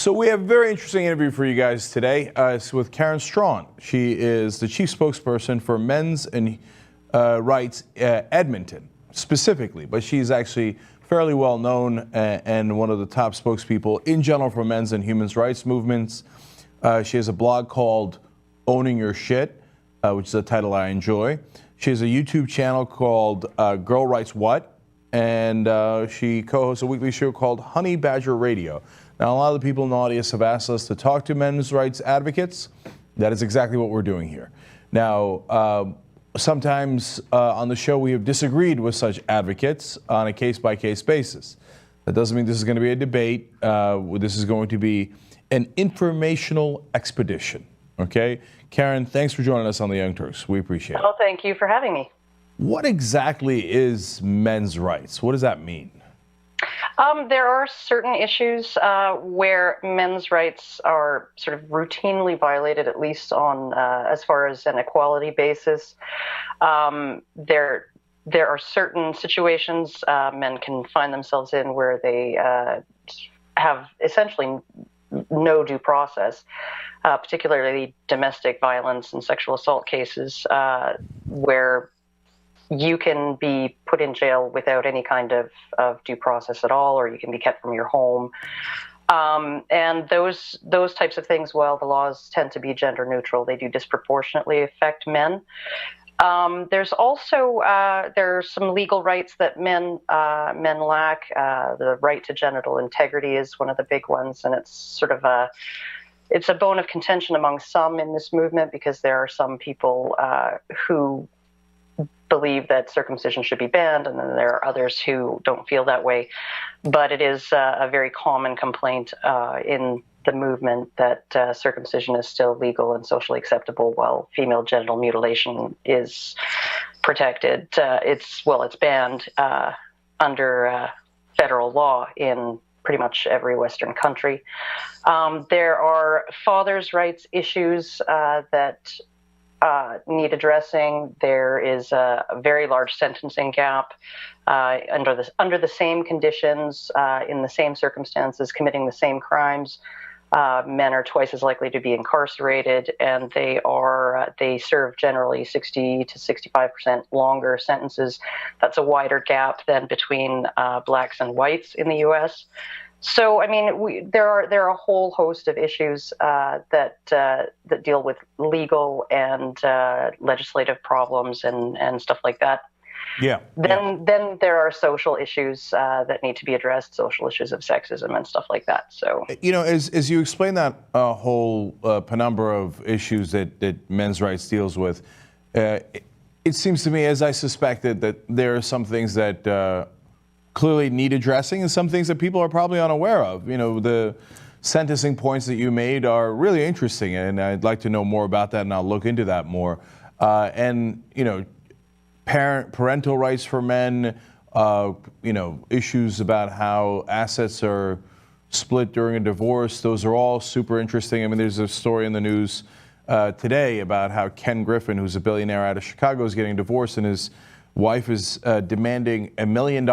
So we have a very interesting interview for you guys today. It's with Karen Straughan. She is the chief spokesperson for Men's and Rights Edmonton, specifically. But she's actually fairly well known and one of the top spokespeople in general for men's and human rights movements. She has a blog called Owning Your Shit, which is a title I enjoy. She has a YouTube channel called Girl Writes What, and she co-hosts a weekly show called Honey Badger Radio. Now, a lot of the people in the audience have asked us to talk to men's rights advocates. That is exactly what we're doing here. Now, sometimes on the show we have disagreed with such advocates on a case-by-case basis. That doesn't mean this is going to be a debate. This is going to be an informational expedition. Okay? Karen, thanks for joining us on the Young Turks. We appreciate it. Well, thank you for having me. What exactly is men's rights? What does that mean? There are certain issues where men's rights are sort of routinely violated, at least on as far as an equality basis. There are certain situations men can find themselves in where they have essentially no due process, particularly domestic violence and sexual assault cases where you can be put in jail without any kind of due process at all, or you can be kept from your home. And those types of things, while the laws tend to be gender neutral, they do disproportionately affect men. There's also there's some legal rights that men lack. The right to genital integrity is one of the big ones, and it's sort of a bone of contention among some in this movement, because there are some people who believe that circumcision should be banned, and then there are others who don't feel that way. But it is a very common complaint in the movement that circumcision is still legal and socially acceptable, while female genital mutilation is protected. It's banned under federal law in pretty much every Western country. There are fathers' rights issues that need addressing. There is a very large sentencing gap under the same conditions, in the same circumstances, committing the same crimes. Men are twice as likely to be incarcerated, and they serve generally 60 to 65% longer sentences. That's a wider gap than between blacks and whites in the U.S. So, I mean, there are a whole host of issues that deal with legal and legislative problems and stuff like that. Yeah. Then there are social issues that need to be addressed, social issues of sexism and stuff like that. So, you know, as you explain that whole penumbra of issues that men's rights deals with, it seems to me, as I suspected, that there are some things that clearly need addressing, and some things that people are probably unaware of. You know, the sentencing points that you made are really interesting, and I'd like to know more about that, and I'll look into that more. And, you know, parental rights for men, you know, issues about how assets are split during a divorce, those are all super interesting. I mean, there's a story in the news today about how Ken Griffin, who's a billionaire out of Chicago, is getting divorced, and his wife is demanding $1 million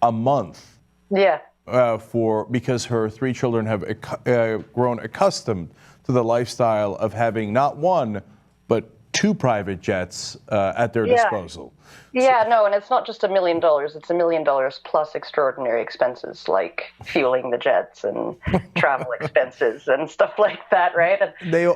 a month. Yeah. Because her 3 children have grown accustomed to the lifestyle of having not one, but 2 private jets at their disposal. Yeah, no, and it's not just $1 million. It's $1 million plus extraordinary expenses like fueling the jets and travel expenses and stuff like that, right? And they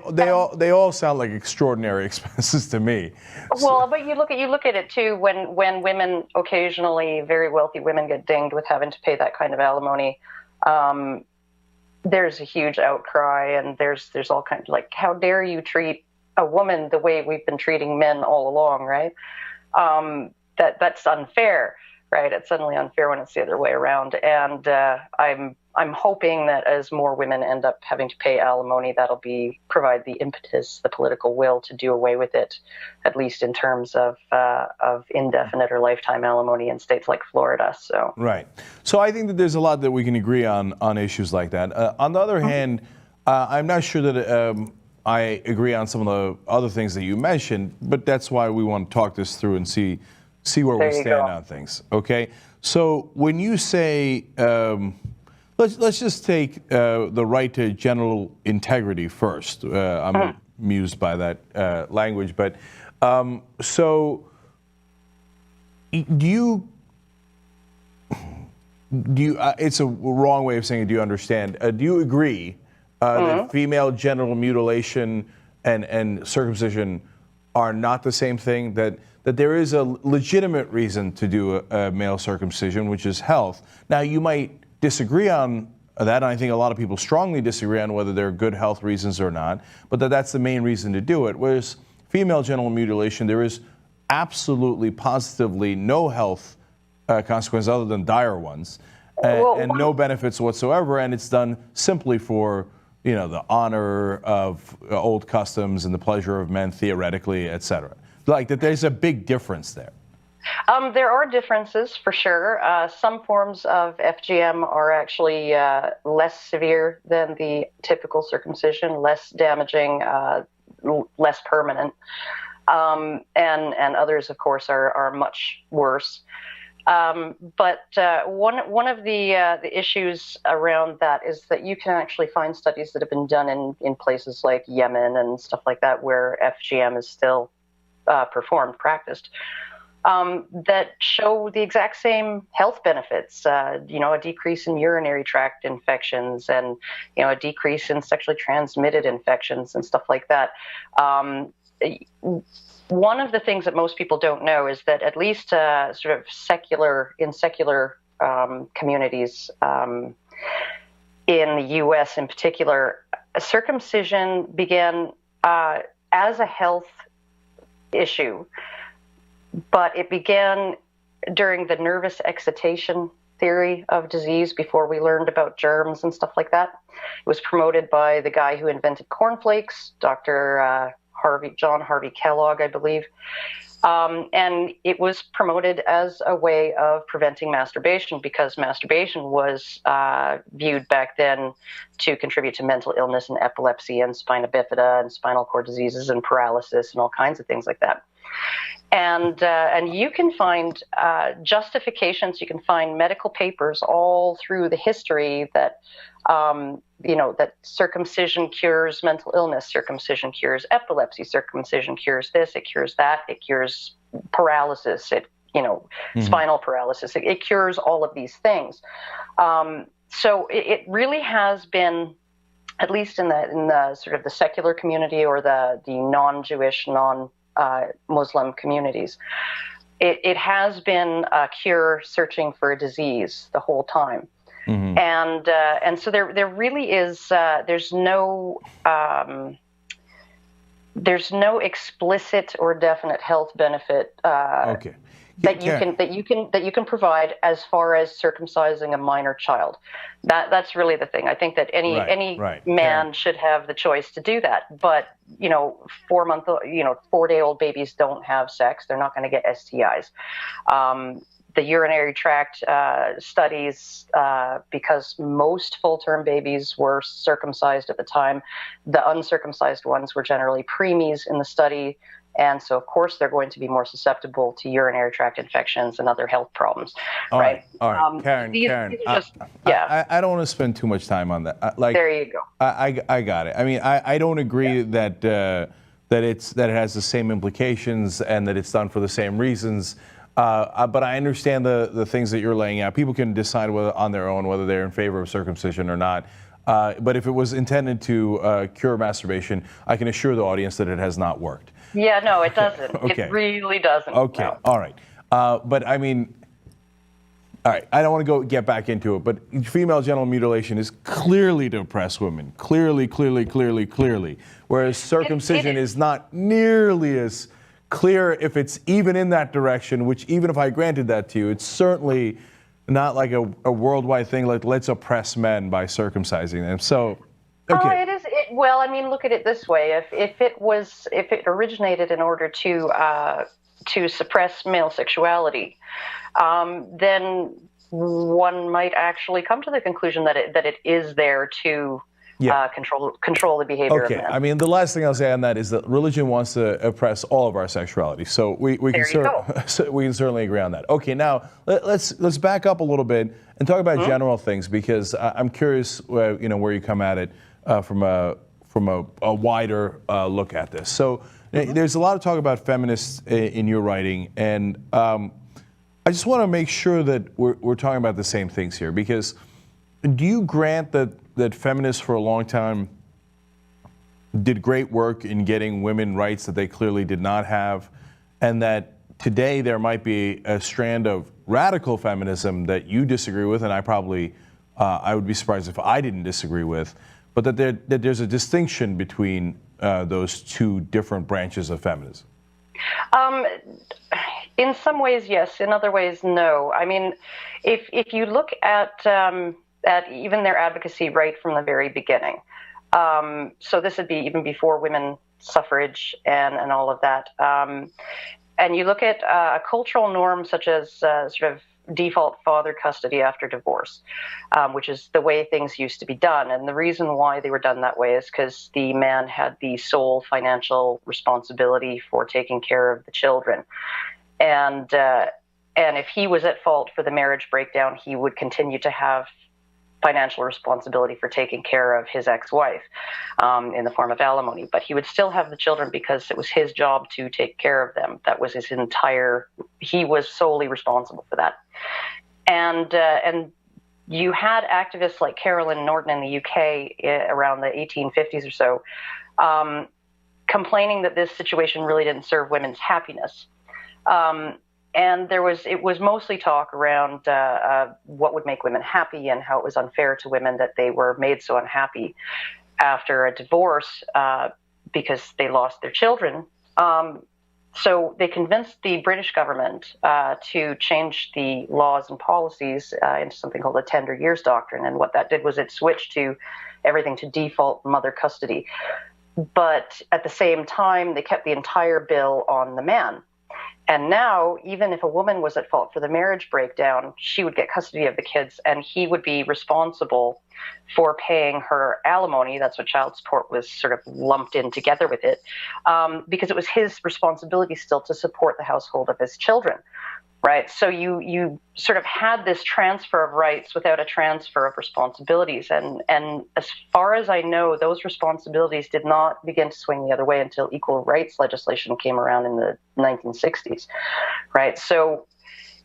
all sound like extraordinary expenses to me. Well, but you look at it too when women, occasionally very wealthy women, get dinged with having to pay that kind of alimony. There's a huge outcry, and there's all kinds of, like, how dare you treat a woman the way we've been treating men all along, right? That's unfair, right? It's suddenly unfair when it's the other way around. And I'm hoping that as more women end up having to pay alimony, that'll provide the impetus, the political will to do away with it, at least in terms of indefinite or lifetime alimony in states like Florida. So right. So I think that there's a lot that we can agree on issues like that. On the other hand, I'm not sure that I agree on some of the other things that you mentioned, but that's why we want to talk this through and see where we stand on things. Okay. So when you say let's just take the right to genital integrity first. I'm amused by that language, but so do you? It's a wrong way of saying it. Do you understand? Do you agree that female genital mutilation and circumcision are not the same thing? That there is a legitimate reason to do a male circumcision, which is health. Now, you might disagree on that, and I think a lot of people strongly disagree on whether there are good health reasons or not, but that's the main reason to do it. Whereas female genital mutilation, there is absolutely, positively no health consequences other than dire ones, and no benefits whatsoever, and it's done simply for the honor of old customs and the pleasure of men, theoretically, etc. Like that, there's a big difference there. There are differences for sure. Some forms of FGM are actually less severe than the typical circumcision, less damaging, less permanent, and others, of course, are much worse. But one of the issues around that is that you can actually find studies that have been done in places like Yemen and stuff like that, where FGM is still practiced, that show the exact same health benefits. A decrease in urinary tract infections, and a decrease in sexually transmitted infections and stuff like that. One of the things that most people don't know is that at least sort of secular communities in the U.S. in particular, circumcision began as a health issue, but it began during the nervous excitation theory of disease before we learned about germs and stuff like that. It was promoted by the guy who invented cornflakes, Dr. John Harvey Kellogg, I believe. And it was promoted as a way of preventing masturbation, because masturbation was viewed back then to contribute to mental illness and epilepsy and spina bifida and spinal cord diseases and paralysis and all kinds of things like that. And you can find justifications, you can find medical papers all through the history that that circumcision cures mental illness, circumcision cures epilepsy, circumcision cures this, it cures that, it cures paralysis, spinal paralysis, it cures all of these things. So it really has been, at least in the sort of the secular community or the non-Jewish, non-Muslim communities, it has been a cure searching for a disease the whole time. Mm-hmm. And so there really is there's no explicit or definite health benefit that you can provide as far as circumcising a minor child. That's really the thing. I think that any man should have the choice to do that. But 4-day-old babies don't have sex. They're not going to get STIs. The urinary tract studies, because most full-term babies were circumcised at the time, the uncircumcised ones were generally preemies in the study. And so, of course, they're going to be more susceptible to urinary tract infections and other health problems. All right. Karen, I don't want to spend too much time on that. There you go. I got it. I mean, I don't agree that it has the same implications and that it's done for the same reasons. But I understand the things that you're laying out. People can decide on their own whether they're in favor of circumcision or not. But if it was intended to cure masturbation, I can assure the audience that it has not worked. Yeah, no, it doesn't. Okay. It really doesn't. Okay, no. All right. But I mean, all right, I don't want to get back into it, but female genital mutilation is clearly to oppress women. Clearly. Whereas circumcision is not nearly as clear, if it's even in that direction, which even if I granted that to you, it's certainly not like a worldwide thing, like let's oppress men by circumcising them. So, okay. It is. Well, I mean, look at it this way. If it originated in order to suppress male sexuality, then one might actually come to the conclusion that it is there to Yeah. control the behavior of Okay, men. I mean, the last thing I'll say on that is that religion wants to oppress all of our sexuality, so we can There you go. we can certainly agree on that. Okay, now let's back up a little bit and talk about general things, because I'm curious, where you come at it from a wider look at this. So there's a lot of talk about feminists in your writing, and I just want to make sure that we're talking about the same things here, because do you grant that feminists for a long time did great work in getting women rights that they clearly did not have, and that today there might be a strand of radical feminism that you disagree with, and I would be surprised if I didn't disagree with, but that there's a distinction between those two different branches of feminism? In some ways, yes. In other ways, no. I mean, if you look at even their advocacy right from the very beginning, so this would be even before women suffrage and all of that, and you look at a cultural norm such as sort of default father custody after divorce, which is the way things used to be done. And the reason why they were done that way is because the man had the sole financial responsibility for taking care of the children. And if he was at fault for the marriage breakdown, he would continue to have financial responsibility for taking care of his ex-wife in the form of alimony. But he would still have the children because it was his job to take care of them. That was he was solely responsible for that. And you had activists like Carolyn Norton in the UK around the 1850s or so, complaining that this situation really didn't serve women's happiness. And it was mostly talk around what would make women happy and how it was unfair to women that they were made so unhappy after a divorce because they lost their children. So they convinced the British government to change the laws and policies into something called the Tender Years Doctrine. And what that did was it switched to everything to default mother custody. But at the same time, they kept the entire bill on the man. And now, even if a woman was at fault for the marriage breakdown, she would get custody of the kids, and he would be responsible for paying her alimony. That's what child support was sort of lumped in together with it, because it was his responsibility still to support the household of his children, right? So you sort of had this transfer of rights without a transfer of responsibilities. And as far as I know, those responsibilities did not begin to swing the other way until equal rights legislation came around in the 1960s, right? So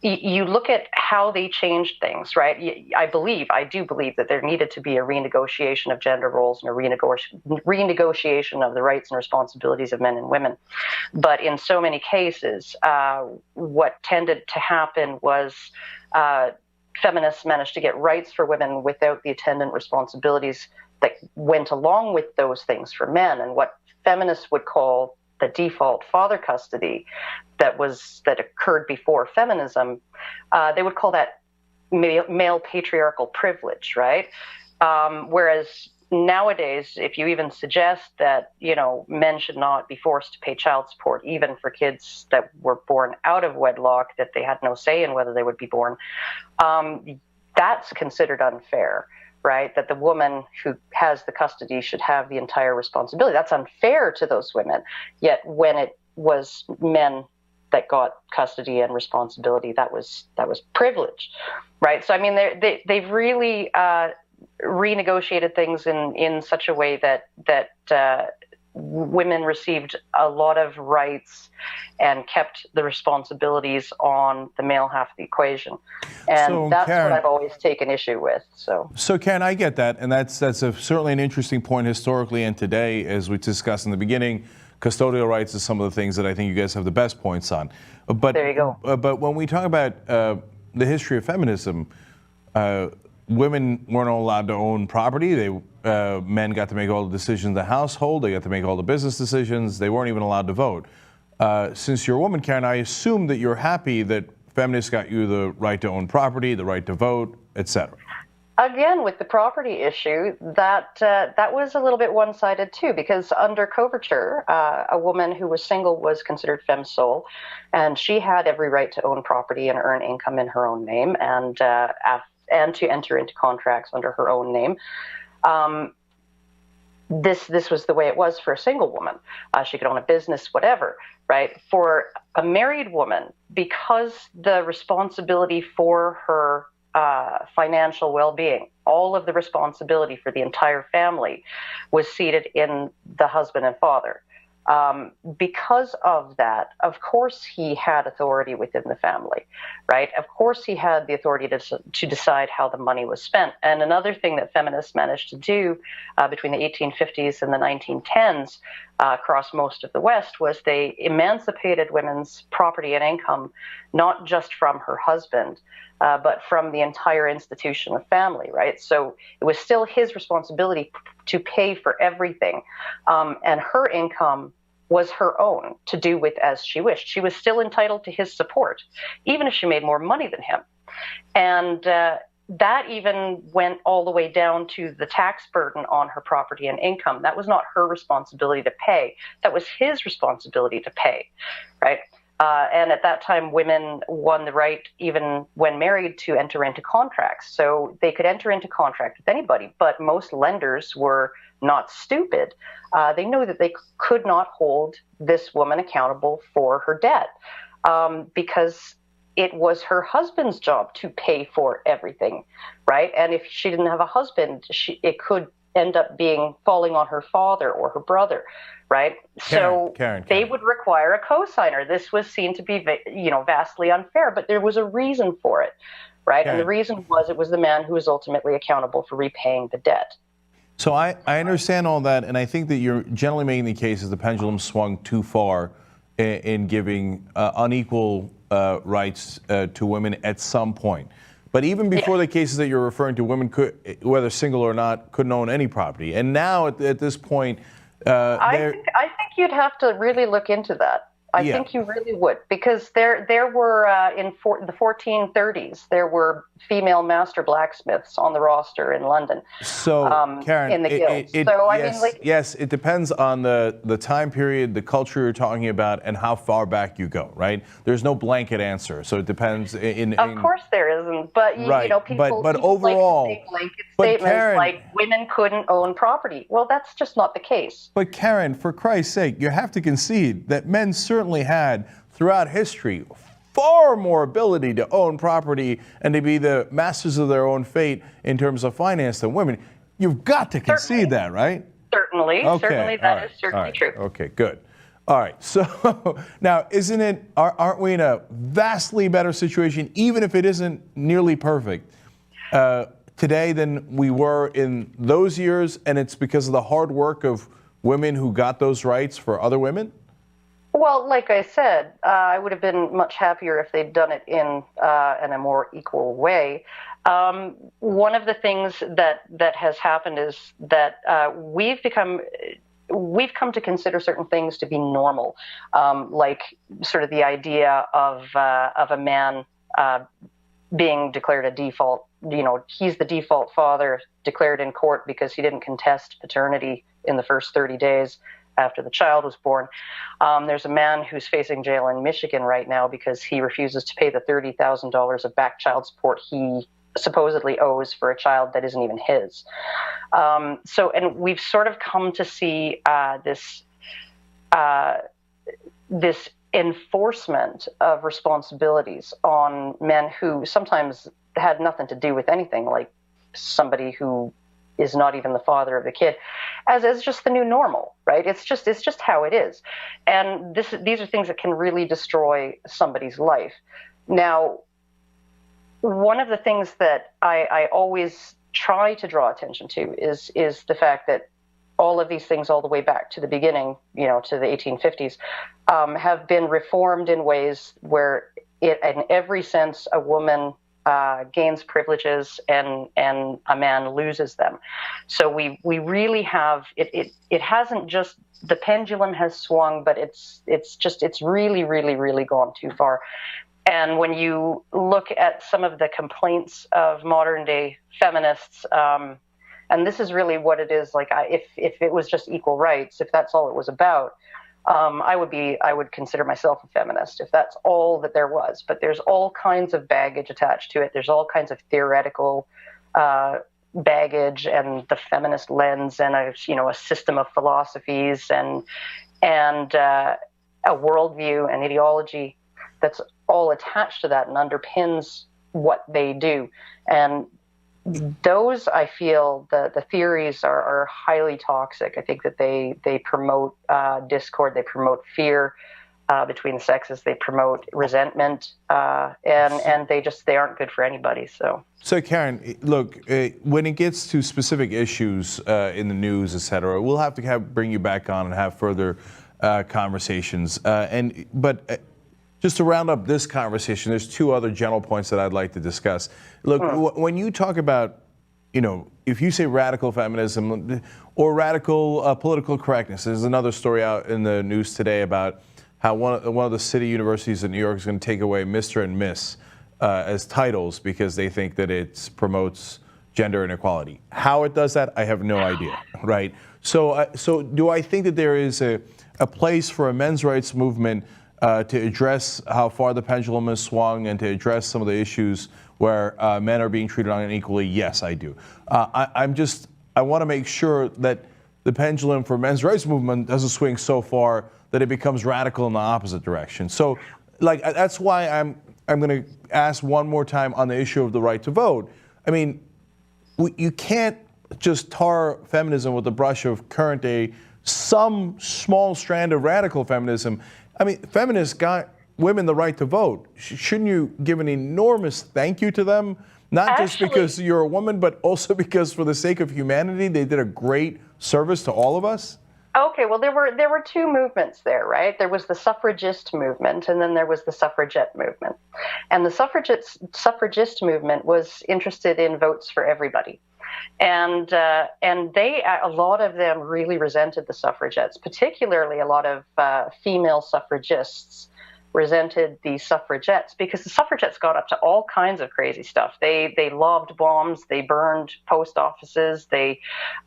you look at how they changed things, right? I do believe that there needed to be a renegotiation of gender roles and a renegotiation of the rights and responsibilities of men and women. But in so many cases, what tended to happen was feminists managed to get rights for women without the attendant responsibilities that went along with those things for men. And what feminists would call the default father custody that occurred before feminism, they would call that male patriarchal privilege, right? Whereas nowadays, if you even suggest that, men should not be forced to pay child support, even for kids that were born out of wedlock, that they had no say in whether they would be born, that's considered unfair, right? That the woman who has the custody should have the entire responsibility. That's unfair to those women. Yet when it was men that got custody and responsibility, that was privilege, right? So I mean, they've really renegotiated things in such a way that women received a lot of rights and kept the responsibilities on the male half of the equation. And So, that's Karen, what I've always taken issue with. So Karen, I get that, and that's certainly an interesting point historically and today, as we discussed in the beginning. Custodial rights is some of the things that I think you guys have the best points on. But there you go. But when we talk about the history of feminism, women weren't allowed to own property. Men got to make all the decisions in the household. They got to make all the business decisions. They weren't even allowed to vote. Since you're a woman, Karen, I assume that you're happy that feminists got you the right to own property, the right to vote, etc. Again, with the property issue, that was a little bit one-sided too, because under coverture, a woman who was single was considered femme sole, and she had every right to own property and earn income in her own name, and to enter into contracts under her own name. this was the way it was for a single woman. She could own a business, whatever, right? For a married woman, because the responsibility for her financial well-being, all of the responsibility for the entire family, was seated in the husband and father. Because of that, of course, he had authority within the family, right? Of course, he had the authority to decide how the money was spent. And another thing that feminists managed to do between the 1850s and the 1910s across most of the West was they emancipated women's property and income, not just from her husband, but from the entire institution of family, right? So it was still his responsibility to pay for everything, and her income was her own to do with as she wished. She was still entitled to his support, even if she made more money than him. And that even went all the way down to the tax burden on her property and income. That was not her responsibility to pay. That was his responsibility to pay, right? And at that time, women won the right, even when married, to enter into contracts. So they could enter into contract with anybody, but most lenders were not stupid. They knew that they could not hold this woman accountable for her debt because it was her husband's job to pay for everything, right? And if she didn't have a husband, it could end up falling on her father or her brother, right? Karen. They would require a cosigner. This was seen to be, vastly unfair, but there was a reason for it, right? Karen. And the reason was it was the man who was ultimately accountable for repaying the debt. So I understand all that, and I think that you're generally making the case that the pendulum swung too far in giving unequal rights to women at some point. But even before the cases that you're referring to, women could, whether single or not, couldn't own any property. And now at this point, I think you'd have to really look into that. I think you really would, because there were in the 1430s there were female master blacksmiths on the roster in London. So Karen, in the guilds. Yes, it depends on the time period, the culture you're talking about, and how far back you go. Right? There's no blanket answer, so it depends. Of course there isn't, but people but overall, like to say blanket statements Karen, like women couldn't own property. Well, that's just not the case. But Karen, for Christ's sake, you have to concede that men certainly had, throughout history, far more ability to own property and to be the masters of their own fate in terms of finance than women. You've got to concede that, right? Certainly. That is certainly true. Okay, good. All right. So now, aren't we in a vastly better situation, even if it isn't nearly perfect, today than we were in those years, and it's because of the hard work of women who got those rights for other women? Well, like I said, I would have been much happier if they'd done it in a more equal way. One of the things that has happened is that we've come to consider certain things to be normal, like sort of the idea of a man being declared a default. He's the default father declared in court because he didn't contest paternity in the first 30 days after the child was born. There's a man who's facing jail in Michigan right now because he refuses to pay the $30,000 of back child support he supposedly owes for a child that isn't even his. And we've sort of come to see this enforcement of responsibilities on men who sometimes had nothing to do with anything, like somebody who is not even the father of the kid, as just the new normal, right? It's just how it is. And these are things that can really destroy somebody's life. Now, one of the things that I always try to draw attention to is the fact that all of these things, all the way back to the beginning, to the 1850s, have been reformed in ways where in every sense, a woman gains privileges and a man loses them. So we really have it. It hasn't just, the pendulum has swung, but it's really, really, really gone too far. And when you look at some of the complaints of modern day feminists, and this is really what it is, like if it was just equal rights, if that's all it was about, I would consider myself a feminist if that's all that there was. But there's all kinds of baggage attached to it. There's all kinds of theoretical baggage and the feminist lens and a system of philosophies and a worldview and ideology that's all attached to that and underpins what they do. And those, I feel, the theories are highly toxic. I think that they promote discord, they promote fear between the sexes, they promote resentment, and they aren't good for anybody. So Karen, look, when it gets to specific issues in the news, et cetera, we'll have to bring you back on and have further conversations. But just to round up this conversation, there's two other general points that I'd like to discuss. Look, when you talk about, if you say radical feminism or radical political correctness, there's another story out in the news today about how one of the city universities in New York is going to take away Mr. and Miss as titles because they think that it promotes gender inequality. How it does that, I have no idea, right? So do I think that there is a place for a men's rights movement to address how far the pendulum has swung and to address some of the issues where men are being treated unequally? Yes, I do. I want to make sure that the pendulum for men's rights movement doesn't swing so far that it becomes radical in the opposite direction. So, that's why I'm going to ask one more time on the issue of the right to vote. I mean, you can't just tar feminism with the brush of current day, some small strand of radical feminism. I mean, feminists got women the right to vote. Shouldn't you give an enormous thank you to them? Not just because you're a woman, but also because for the sake of humanity, they did a great service to all of us? Okay, well, there were two movements there, right? There was the suffragist movement, and then there was the suffragette movement. And the suffragist movement was interested in votes for everybody. And a lot of them really resented the suffragettes, particularly a lot of female suffragists resented the suffragettes because the suffragettes got up to all kinds of crazy stuff. They lobbed bombs, they burned post offices.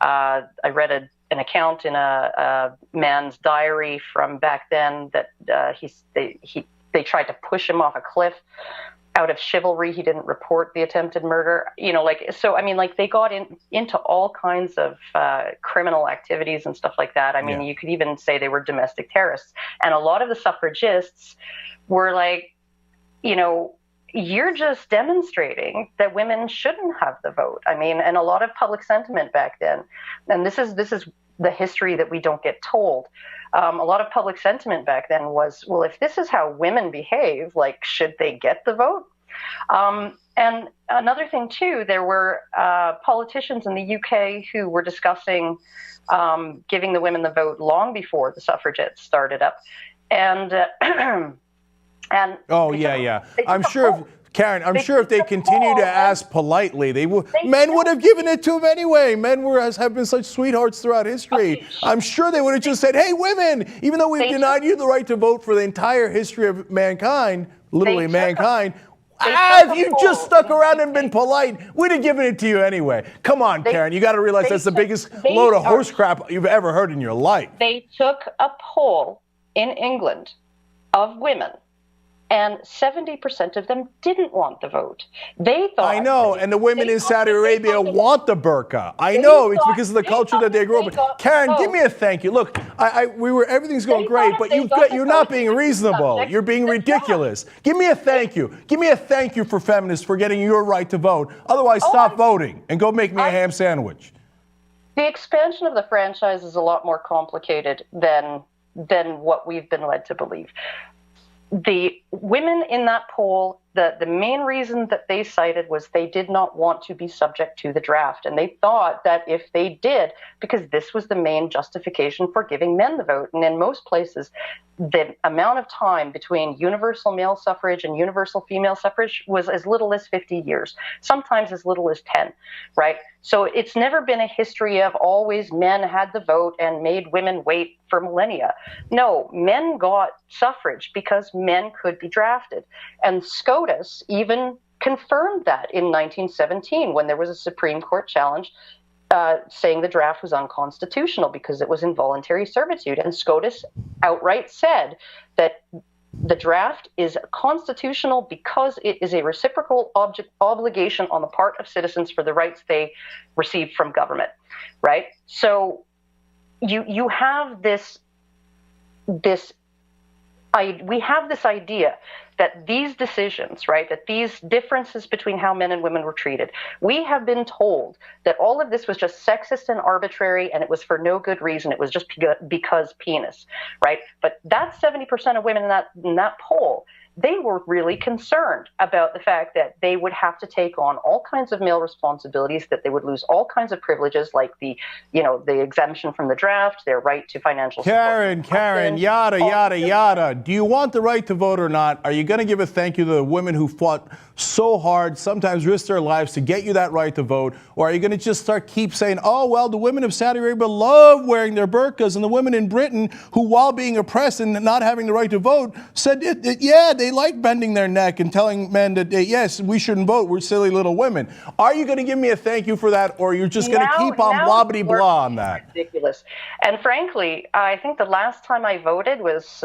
I read an account in a man's diary from back then that they tried to push him off a cliff. Out of chivalry, he didn't report the attempted murder. They got into all kinds of criminal activities and stuff like that. I mean, You could even say they were domestic terrorists. And a lot of the suffragists were like, you're just demonstrating that women shouldn't have the vote. I mean, and a lot of public sentiment back then, and this is the history that we don't get told. A lot of public sentiment back then was, well, if this is how women behave, should they get the vote? And another thing, too, there were politicians in the UK who were discussing giving the women the vote long before the suffragettes started up. And I'm sure, Karen, if they continue to ask politely, men would have given it to them anyway. Men have been such sweethearts throughout history. I'm sure they would have just said, hey, women, even though we've denied you the right to vote for the entire history of mankind, literally mankind, if you just stuck around and been polite, we'd have given it to you anyway. Come on, Karen, you got to realize that's the biggest load of horse crap you've ever heard in your life. They took a poll in England of women, and 70% of them didn't want the vote. They thought... I know, and the women in Saudi Arabia want the burqa. I know, it's because of the culture that they grew up in. Karen, give me a thank you. Look, everything's going great, but you're not being reasonable. You're being ridiculous. Give me a thank you. Give me a thank you for feminists for getting your right to vote. Otherwise, stop voting and go make me a ham sandwich. The expansion of the franchise is a lot more complicated than what we've been led to believe. The women in that poll, the main reason that they cited was they did not want to be subject to the draft. And they thought that if they did, because this was the main justification for giving men the vote. And in most places, the amount of time between universal male suffrage and universal female suffrage was as little as 50 years, sometimes as little as 10, right? So it's never been a history of always men had the vote and made women wait for millennia. No, men got suffrage because men could be drafted. And SCOTUS even confirmed that in 1917 when there was a Supreme Court challenge saying the draft was unconstitutional because it was involuntary servitude. And SCOTUS outright said that The draft is constitutional because it is a reciprocal obligation on the part of citizens for the rights they receive from government, right? So you have we have this idea that these decisions, right, that these differences between how men and women were treated, we have been told that all of this was just sexist and arbitrary and it was for no good reason. It was just because penis, right? But that's 70% of women in that poll. They were really concerned about the fact that they would have to take on all kinds of male responsibilities, that they would lose all kinds of privileges like the exemption from the draft, their right to financial support. Karen, yada. Do you want the right to vote or not? Are you going to give a thank you to the women who fought so hard, sometimes risked their lives to get you that right to vote? Or are you going to just keep saying, oh, well, the women of Saudi Arabia love wearing their burqas, and the women in Britain who, while being oppressed and not having the right to vote, said, yeah, they like bending their neck and telling men that, yes, we shouldn't vote. We're silly little women. Are you going to give me a thank you for that, or you're just going to keep on blah-blah-blah on that? Ridiculous. And frankly, I think the last time I voted was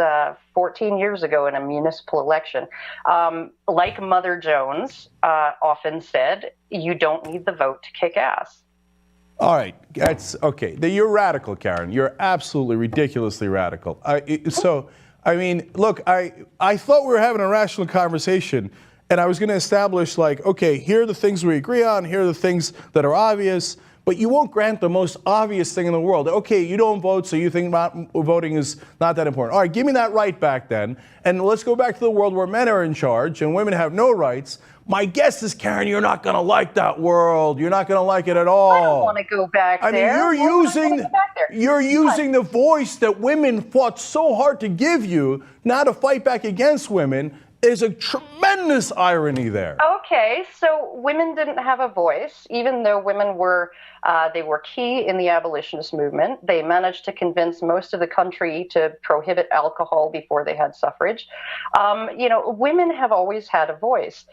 14 years ago in a municipal election. Like Mother Jones often said, you don't need the vote to kick ass. All right, that's okay. You're radical, Karen. You're absolutely ridiculously radical. I mean, look, I thought we were having a rational conversation, and I was going to establish, like, okay, here are the things we agree on, here are the things that are obvious, but you won't grant the most obvious thing in the world. Okay, you don't vote, so you think voting is not that important. All right, give me that right back then, and let's go back to the world where men are in charge and women have no rights. My guess is, Karen, you're not going to like that world. You're not going to like it at all. I don't want to go back there. I mean, you're using the voice that women fought so hard to give you now to fight back against women. There's a tremendous irony there. Okay, so women didn't have a voice, even though women were key in the abolitionist movement. They managed to convince most of the country to prohibit alcohol before they had suffrage. Women have always had a voice.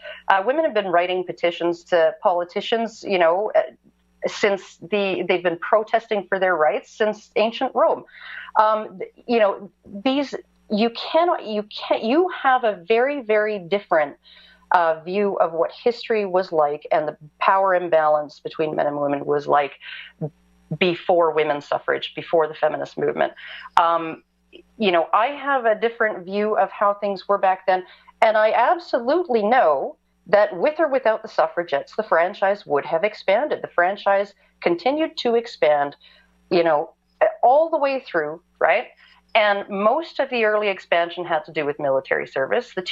Women have been writing petitions to politicians, since they've been protesting for their rights since ancient Rome. You have a very, very different view of what history was like and the power imbalance between men and women was like before women's suffrage, before the feminist movement. I have a different view of how things were back then, and I absolutely know that with or without the suffragettes, the franchise would have expanded. The franchise continued to expand, all the way through, right? And most of the early expansion had to do with military service. The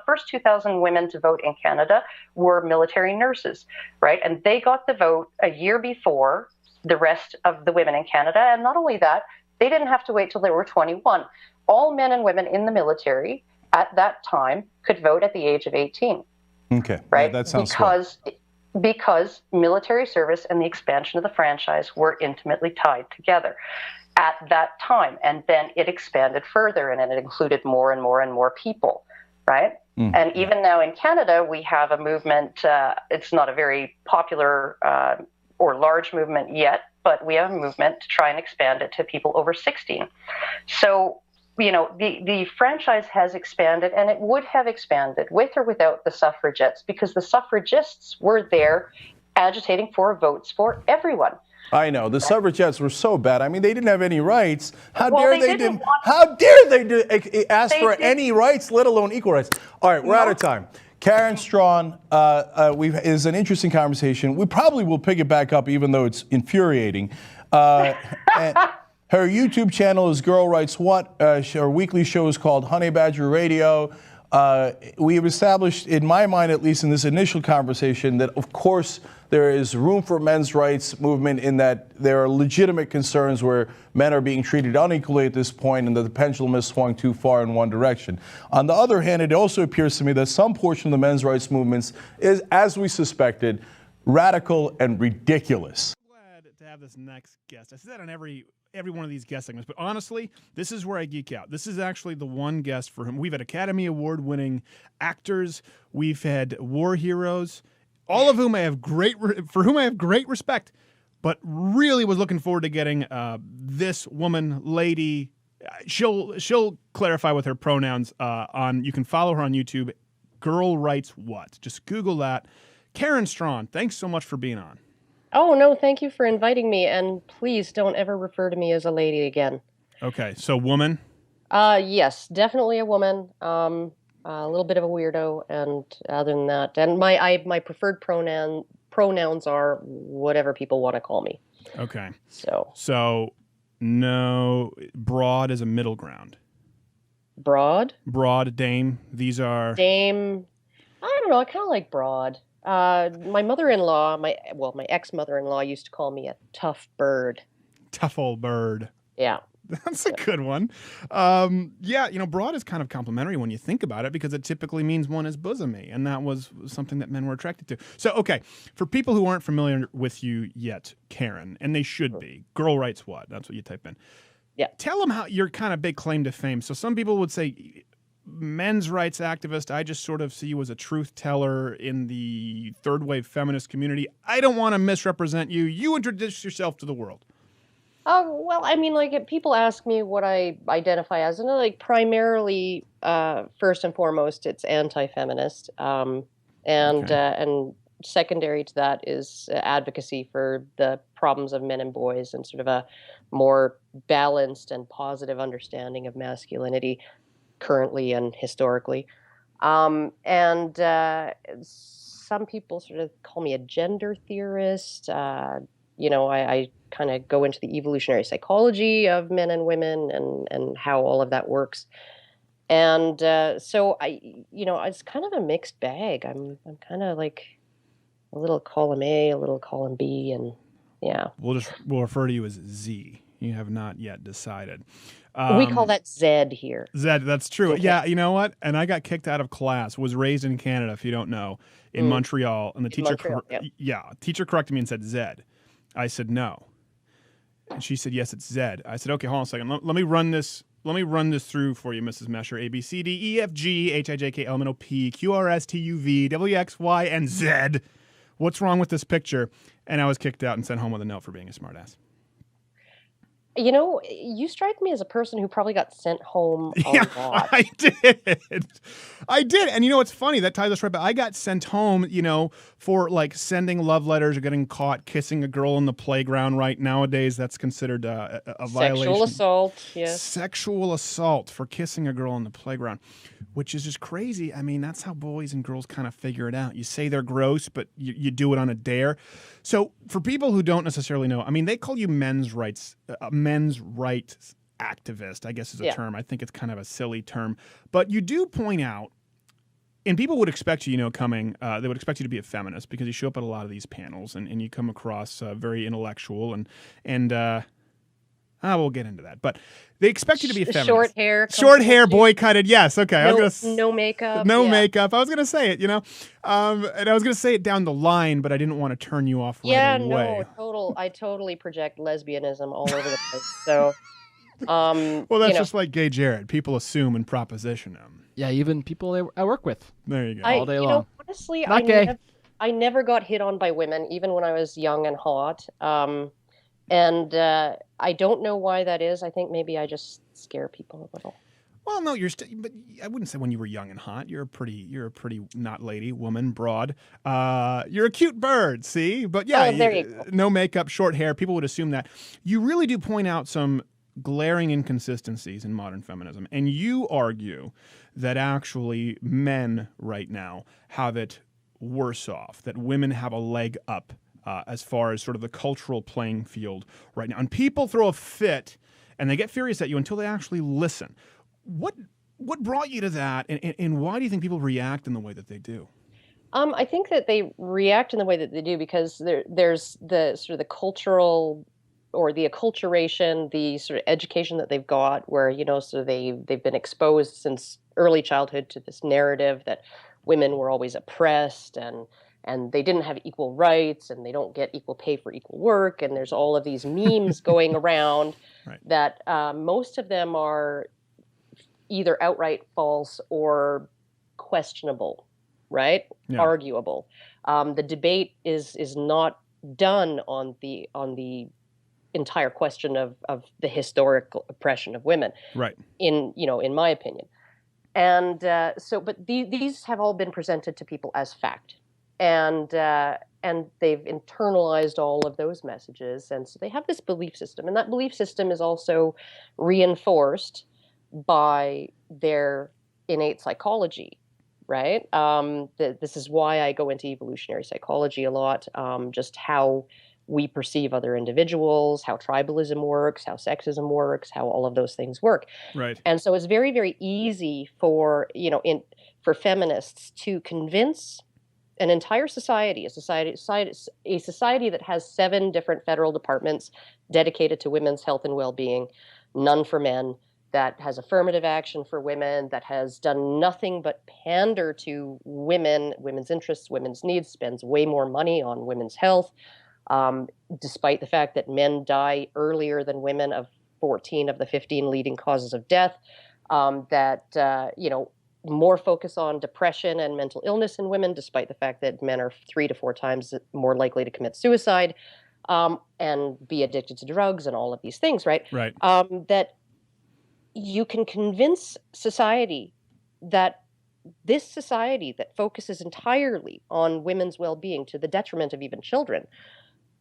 first 2,000 women to vote in Canada were military nurses, right? And they got the vote a year before the rest of the women in Canada. And not only that, they didn't have to wait till they were 21. All men and women in the military at that time could vote at the age of 18. Okay, right? That sounds because military service and the expansion of the franchise were intimately tied together at that time. And then it expanded further and it included more and more and more people, right? Mm-hmm. And even now in Canada, we have a movement. It's not a very popular or large movement yet, but we have a movement to try and expand it to people over 16. So, the franchise has expanded, and it would have expanded with or without the suffragettes, because the suffragists were there agitating for votes for everyone. I know. The suffragettes were so bad. I mean, they didn't have any rights. How dare they ask for any rights, let alone equal rights? All right, we're out of time. Karen Straughan is an interesting conversation. We probably will pick it back up, even though it's infuriating. And her YouTube channel is Girl Writes What. Her weekly show is called Honey Badger Radio. We have established, in my mind at least in this initial conversation, that of course there is room for men's rights movement in that there are legitimate concerns where men are being treated unequally at this point and that the pendulum has swung too far in one direction. On the other hand, it also appears to me that some portion of the men's rights movements is, as we suspected, radical and ridiculous. I'm glad to have this next guest. I say that on every one of these guest segments, but honestly, this is where I geek out. This is actually the one guest for whom we've had Academy Award winning actors, we've had war heroes, all of whom I have great respect, but really was looking forward to getting this woman, lady, She'll clarify with her pronouns on. You can follow her on YouTube. Girl Writes What? Just Google that. Karen Straughan, thanks so much for being on. Oh, no, thank you for inviting me. And please don't ever refer to me as a lady again. Okay, so woman. Yes, definitely a woman. A little bit of a weirdo, and other than that, and my preferred pronouns are whatever people want to call me. Okay. So No, broad is a middle ground. broad, Dame. These are dame. I don't know. I kind of like broad. My mother-in-law, my ex-mother-in-law used to call me a tough bird. tough old bird. Yeah. That's a good one. Yeah, broad is kind of complimentary when you think about it because it typically means one is bosomy, and that was something that men were attracted to. So, okay, for people who aren't familiar with you yet, Karen, and they should be, Girl Writes What? That's what you type in. Yeah. Tell them how your kind of big claim to fame. So some people would say, men's rights activist, I just sort of see you as a truth teller in the third wave feminist community. I don't want to misrepresent you. You introduce yourself to the world. Well, I mean, like, people ask me what I identify as, and like primarily, first and foremost, it's anti-feminist, and secondary to that is advocacy for the problems of men and boys, and sort of a more balanced and positive understanding of masculinity, currently and historically. And some people sort of call me a gender theorist. I kind of go into the evolutionary psychology of men and women and how all of that works. And so it's kind of a mixed bag. I'm kind of like a little column A, a little column B, and yeah. We'll refer to you as Z. You have not yet decided. We call that Zed here. Zed, that's true. Okay. Yeah, you know what? And I got kicked out of class. Was raised in Canada, if you don't know, in Montreal, and the teacher, teacher corrected me and said Zed. I said no, and she said yes, it's Zed. I said okay, hold on a second. Let me run this. Let me run this through for you, Mrs. Mesher. A B C D E F G H I J K L M N O P Q R S T U V W X Y and Z. What's wrong with this picture? And I was kicked out and sent home with a note for being a smartass. You strike me as a person who probably got sent home a lot. I did. And it's funny, that ties us right back. I got sent home, for like sending love letters or getting caught kissing a girl in the playground. Right nowadays, that's considered a violation. Sexual assault, yes. Sexual assault for kissing a girl in the playground, which is just crazy. I mean, that's how boys and girls kind of figure it out. You say they're gross, but you do it on a dare. So for people who don't necessarily know, I mean, they call you men's rights activist, I guess is a term. I think it's kind of a silly term. But you do point out, and people would expect you, coming, they would expect you to be a feminist because you show up at a lot of these panels and you come across very intellectual and we'll get into that. But they expect you to be a feminist. Short hair, boycotted. Yes. Okay. No makeup. No makeup. I was going to say it, and I was going to say it down the line, but I didn't want to turn you off right away. I totally project lesbianism all over the place. So, well, that's just like Gay Jared. People assume and proposition him. Yeah, even people I work with. There you go. All day long. Honestly, Not gay. I never got hit on by women, even when I was young and hot. And I don't know why that is. I think maybe I just scare people a little. Well, no, but I wouldn't say when you were young and hot. You're a pretty not lady, woman, broad. You're a cute bird, see? But yeah, there you go. No makeup, short hair. People would assume that. You really do point out some glaring inconsistencies in modern feminism, and you argue that actually men right now have it worse off, that women have a leg up as far as sort of the cultural playing field right now. And people throw a fit and they get furious at you until they actually listen. What brought you to that, and why do you think people react in the way that they do? I think that they react in the way that they do because there's the sort of the cultural or the acculturation, the sort of education that they've got, where so they've been exposed since early childhood to this narrative that women were always oppressed and they didn't have equal rights and they don't get equal pay for equal work, and there's all of these memes going around that most of them are either outright false or questionable, right? Yeah. Arguable. The debate is not done on the entire question of the historical oppression of women, Right. in my opinion. And but these have all been presented to people as fact, and they've internalized all of those messages, and so they have this belief system, and that belief system is also reinforced by their innate psychology, right? This is why I go into evolutionary psychology a lot, just how we perceive other individuals, how tribalism works, how sexism works, how all of those things work. Right. And so it's very, very easy for, for feminists to convince an entire society, a society that has 7 different federal departments dedicated to women's health and well-being, none for men, that has affirmative action for women, that has done nothing but pander to women, women's interests, women's needs, spends way more money on women's health, despite the fact that men die earlier than women of 14 of the 15 leading causes of death, more focus on depression and mental illness in women, despite the fact that men are 3 to 4 times more likely to commit suicide, and be addicted to drugs and all of these things, right? Right. That you can convince society that this society that focuses entirely on women's well-being to the detriment of even children,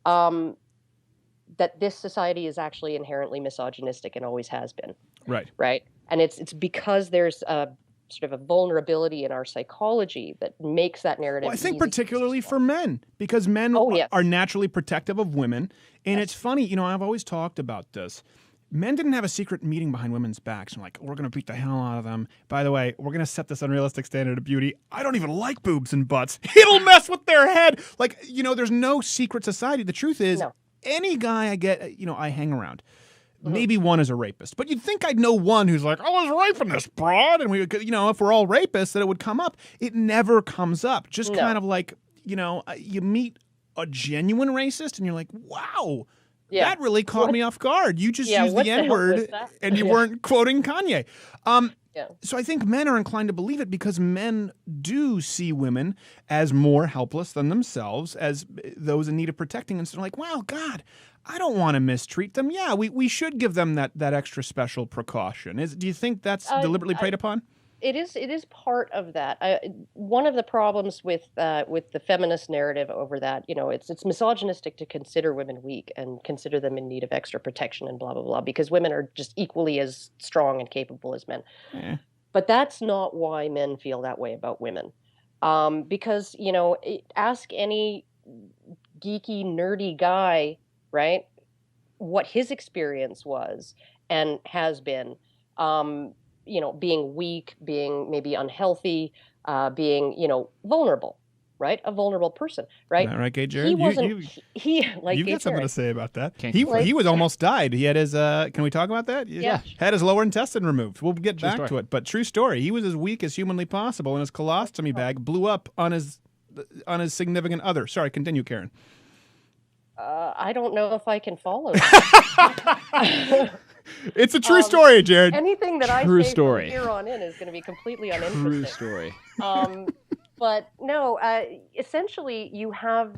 that this society is actually inherently misogynistic and always has been. Right. Right. And it's because there's a sort of a vulnerability in our psychology that makes that narrative. Well, I think easy particularly to for men, because men yes. are naturally protective of women. And Yes. it's funny, I've always talked about this. Men didn't have a secret meeting behind women's backs and like, we're going to beat the hell out of them. By the way, we're going to set this unrealistic standard of beauty. I don't even like boobs and butts. It'll mess with their head. Like, there's no secret society. The truth is, No. any guy I get, I hang around. Maybe one is a rapist, but you'd think I'd know one who's like, I was raping this broad, and we would, if we're all rapists, that it would come up. It never comes up. Just No. kind of like, you meet a genuine racist, and you're like, wow, Yeah. that really caught me off guard. You just Yeah, used what the the hell N-word, was that? and you Yeah. weren't quoting Kanye. Yeah. So I think men are inclined to believe it because men do see women as more helpless than themselves, as those in need of protecting. And so they're like, wow, God, I don't want to mistreat them. Yeah, we should give them that extra special precaution. Do you think that's deliberately preyed upon? It is part of that. One of the problems with the feminist narrative over that, it's misogynistic to consider women weak and consider them in need of extra protection and blah blah blah, because women are just equally as strong and capable as men. But that's not why men feel that way about women, because ask any geeky nerdy guy, right, what his experience was and has been. Being weak, being maybe unhealthy, being, vulnerable, right? A vulnerable person, right? All right, Gay Jared? He wasn't, like You've Gay got something to Jared. say about that. Can't He complain. was almost died. He had his, can we talk about that? Yeah. Had his lower intestine removed. We'll get back story. to it. But true story. He was as weak as humanly possible, and his colostomy bag blew up on his significant other. Sorry, continue, Karen. I don't know if I can follow that. It's a true story, Jared. Anything that True I say story. from here on in is going to be completely True uninteresting. story. But no, essentially you have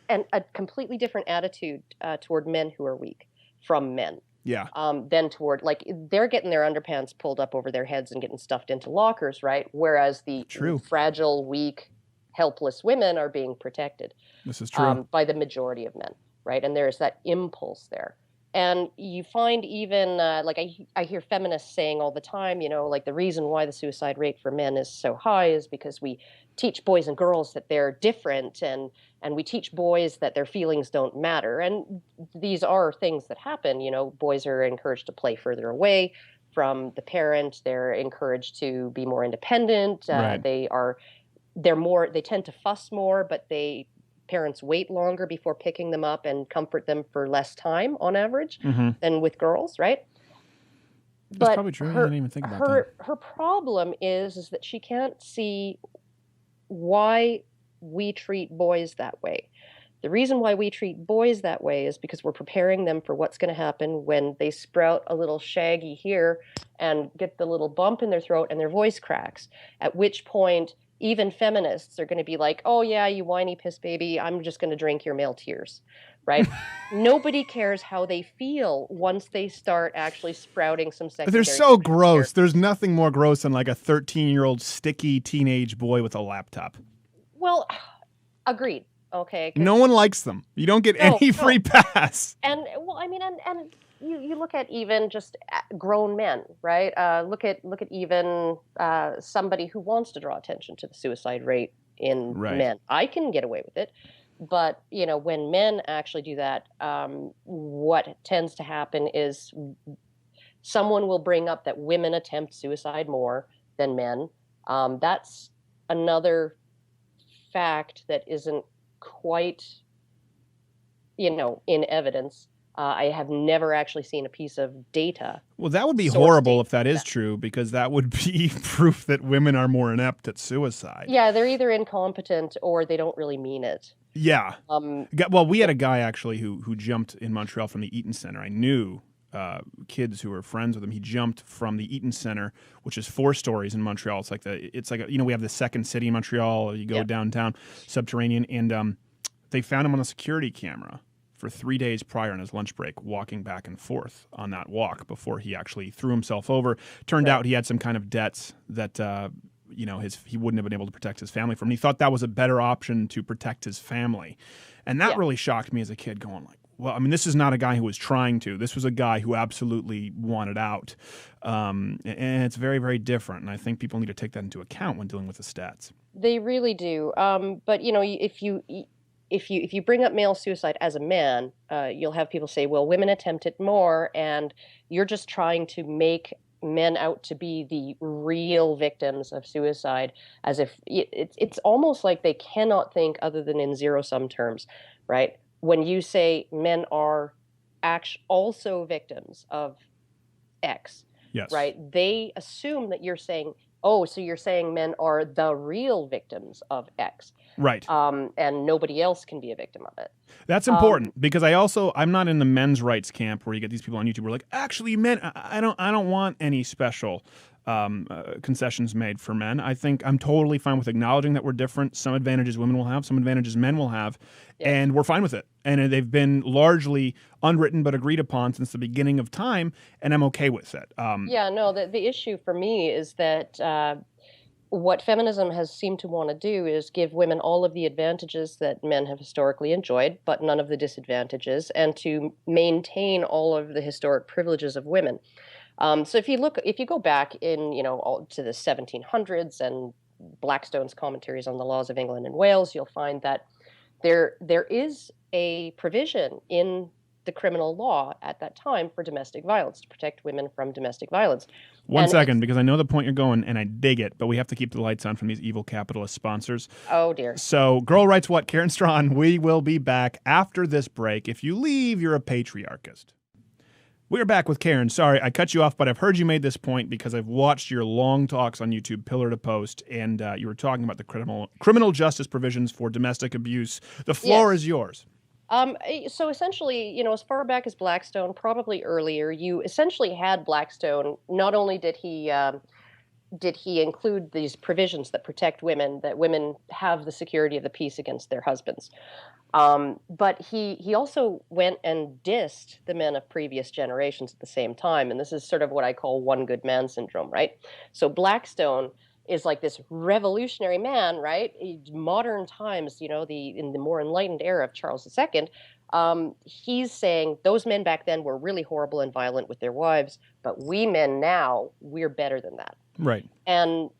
a completely different attitude toward men who are weak from men. Yeah. Than toward, like, they're getting their underpants pulled up over their heads and getting stuffed into lockers, right? Whereas the True. fragile, weak, helpless women are being protected This is true. by the majority of men, right? And there's that impulse there. And you find even, like I hear feminists saying all the time, like the reason why the suicide rate for men is so high is because we teach boys and girls that they're different, and we teach boys that their feelings don't matter. And these are things that happen. Boys are encouraged to play further away from the parent. They're encouraged to be more independent. Right. They tend to fuss more, but parents wait longer before picking them up and comfort them for less time on average than with girls, right? That's probably true. I didn't even think about that. Her problem is that she can't see why we treat boys that way. The reason why we treat boys that way is because we're preparing them for what's going to happen when they sprout a little shaggy here and get the little bump in their throat and their voice cracks, at which point even feminists are going to be like, oh yeah, you whiny piss baby, I'm just going to drink your male tears, right? Nobody cares how they feel once they start actually sprouting some But they're secondary. so gross. There's nothing more gross than like a 13-year-old sticky teenage boy with a laptop. Well, agreed. Okay. 'Cause No one likes them. You don't get No, any no. free pass. And well, I mean, and you look at even just grown men, right? Look at even somebody who wants to draw attention to the suicide rate in Right. men. I can get away with it, but you know, when men actually do that, what tends to happen is someone will bring up that women attempt suicide more than men. That's another fact that isn't quite, in evidence. I have never actually seen a piece of data. Well, that would be Source horrible data if that is that- true, because that would be proof that women are more inept at suicide. Yeah, they're either incompetent or they don't really mean it. Yeah. Um, Well, we had a guy actually who jumped in Montreal from the Eaton Center. I knew kids who were friends with him. He jumped from the Eaton Center, which is 4 stories in Montreal. It's like we have the second city in Montreal. You go Yeah. downtown, subterranean, and they found him on a security camera for 3 days prior on his lunch break, walking back and forth on that walk before he actually threw himself over. Turned Right. out he had some kind of debts that he wouldn't have been able to protect his family from. And he thought that was a better option to protect his family, and that Yeah. really shocked me as a kid. Going like, well, I mean, this is not a guy who was trying to. This was a guy who absolutely wanted out, and it's very, very different. And I think people need to take that into account when dealing with the stats. They really do. But if you bring up male suicide as a man, you'll have people say, "Well, women attempt it more, and you're just trying to make men out to be the real victims of suicide," as if it's almost like they cannot think other than in zero-sum terms, right? When you say men are also victims of X, Yes. right? They assume that you're saying, "Oh, so you're saying men are the real victims of X." Right. And nobody else can be a victim of it. That's important because I'm not in the men's rights camp where you get these people on YouTube who are like, actually, men, I don't want any special concessions made for men. I think I'm totally fine with acknowledging that we're different. Some advantages women will have, some advantages men will have, and we're fine with it. And they've been largely unwritten but agreed upon since the beginning of time, and I'm okay with it. Yeah, no, the issue for me is that what feminism has seemed to want to do is give women all of the advantages that men have historically enjoyed, but none of the disadvantages, and to maintain all of the historic privileges of women. So if you go back in, all to the 1700s and Blackstone's commentaries on the laws of England and Wales, you'll find that there is a provision in the criminal law at that time for domestic violence, to protect women from domestic violence. One And second, because I know the point you're going, and I dig it, but we have to keep the lights on from these evil capitalist sponsors. Oh, dear. So, Girl Writes What, Karen Straughan, we will be back after this break. If you leave, you're a patriarchist. We're back with Karen. Sorry, I cut you off, but I've heard you made this point because I've watched your long talks on YouTube, pillar to post, and you were talking about the criminal justice provisions for domestic abuse. The floor is yours. So essentially, as far back as Blackstone, probably earlier, you essentially had Blackstone. Not only did he include these provisions that protect women, that women have the security of the peace against their husbands, but he also went and dissed the men of previous generations at the same time. And this is sort of what I call one good man syndrome, right? So Blackstone is like this revolutionary man, right? Modern times, in the more enlightened era of Charles II, he's saying those men back then were really horrible and violent with their wives, but we men now, we're better than that. Right. And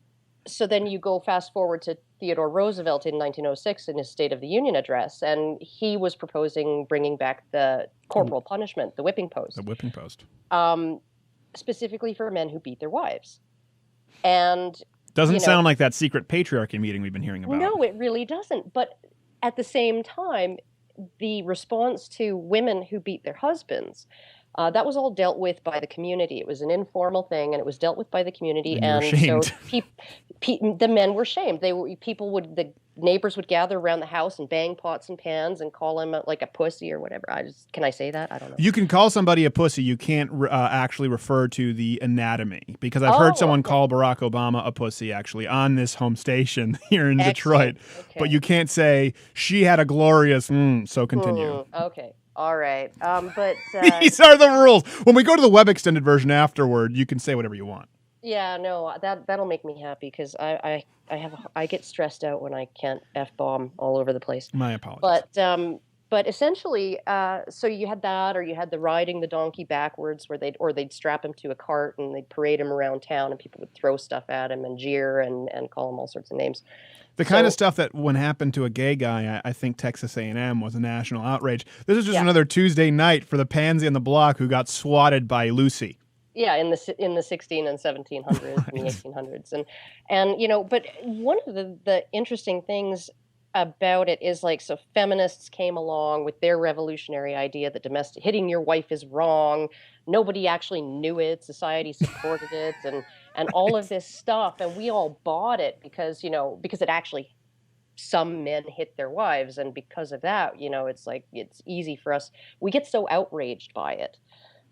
so then you go fast forward to Theodore Roosevelt in 1906 in his State of the Union address, and he was proposing bringing back the corporal punishment, the whipping post. The whipping post. Specifically for men who beat their wives. And Doesn't sound like that secret patriarchy meeting we've been hearing about. no, it really doesn't. But at the same time, the response to women who beat their husbands That was all dealt with by the community. It was an informal thing, and it was dealt with by the community. And you were And so shamed. the men were shamed. The neighbors would gather around the house and bang pots and pans and call him like a pussy or whatever. Can I say that? I don't know. You can call somebody a pussy. You can't actually refer to the anatomy, because I've heard Oh, someone okay. call Barack Obama a pussy actually on this home station here in Detroit. Excellent. But Okay. you can't say she had a glorious. So continue. Okay. All right. But These are the rules. When we go to the web extended version afterward, you can say whatever you want. yeah, no, that'll make me happy because I get stressed out when I can't F-bomb all over the place. My apologies. But essentially, so you had that, or you had the riding the donkey backwards, where they'd strap him to a cart and they'd parade him around town, and people would throw stuff at him and jeer and call him all sorts of names. The kind of stuff that when happened to a gay guy, I think Texas A&M was a national outrage. This is just another Tuesday night for the pansy on the block who got swatted by Lucy. Yeah, in the 16 and 1700s and the 1800s, and but one of the interesting things about it is like, so feminists came along with their revolutionary idea that hitting your wife is wrong. Nobody actually knew it. Society supported it, and all of this stuff, and we all bought it because it actually, some men hit their wives, and because of that, it's like it's easy for us. We get so outraged by it.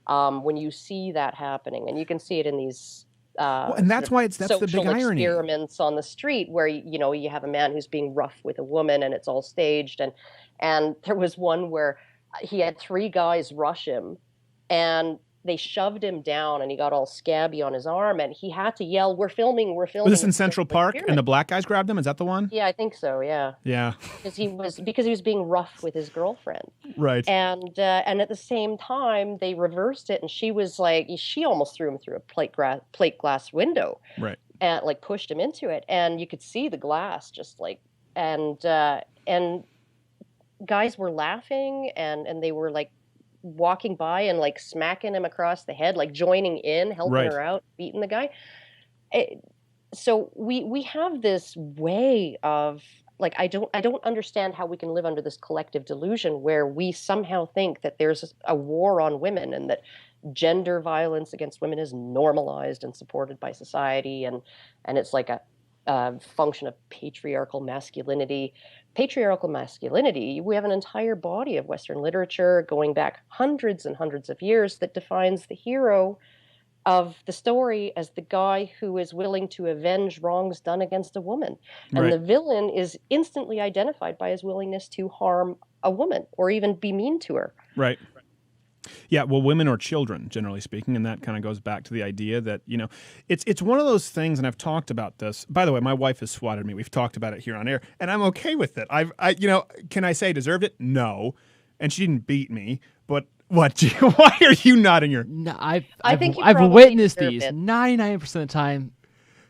When you see that happening, and you can see it in these and that's why that's the big irony. Experiments on the street where you have a man who's being rough with a woman, and it's all staged. And there was one where he had 3 guys rush him, and they shoved him down, and he got all scabby on his arm, and he had to yell, "We're filming! We're filming!" Was this in Central Park, and the black guys grabbed him? Is that the one? Yeah, I think so. Yeah. Yeah. Because he was being rough with his girlfriend. Right. And at the same time, they reversed it, and she almost threw him through a plate glass window. Right. And like pushed him into it, and you could see the glass just like, and guys were laughing, and they were like walking by and like smacking him across the head, like joining in, helping her out, beating the guy. So we have this way of like, I don't understand how we can live under this collective delusion where we somehow think that there's a war on women, and that gender violence against women is normalized and supported by society, and it's like a function of patriarchal masculinity. Patriarchal masculinity, we have an entire body of Western literature going back hundreds and hundreds of years that defines the hero of the story as the guy who is willing to avenge wrongs done against a woman. And the villain is instantly identified by his willingness to harm a woman or even be mean to her. Right. Yeah, well, women or children, generally speaking, and that kind of goes back to the idea that, it's one of those things, and I've talked about this. By the way, my wife has swatted me. We've talked about it here on air, and I'm okay with it. Can I say I deserved it? No. And she didn't beat me, but what? Why are you nodding your... No, I think you I've probably witnessed deserve these it. 99% of the time.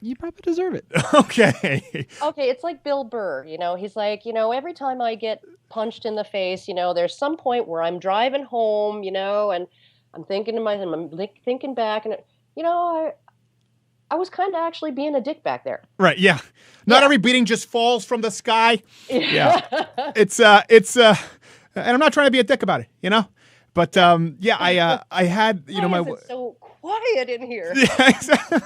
You probably deserve it. Okay. Okay, it's like Bill Burr, he's like, every time I get punched in the face, there's some point where I'm driving home, and I'm thinking to myself, I'm thinking back, and, I was kind of actually being a dick back there. Right, yeah. Not every beating just falls from the sky. Yeah. It's and I'm not trying to be a dick about it, But I had, Why is it so quiet in here? Yeah, exactly.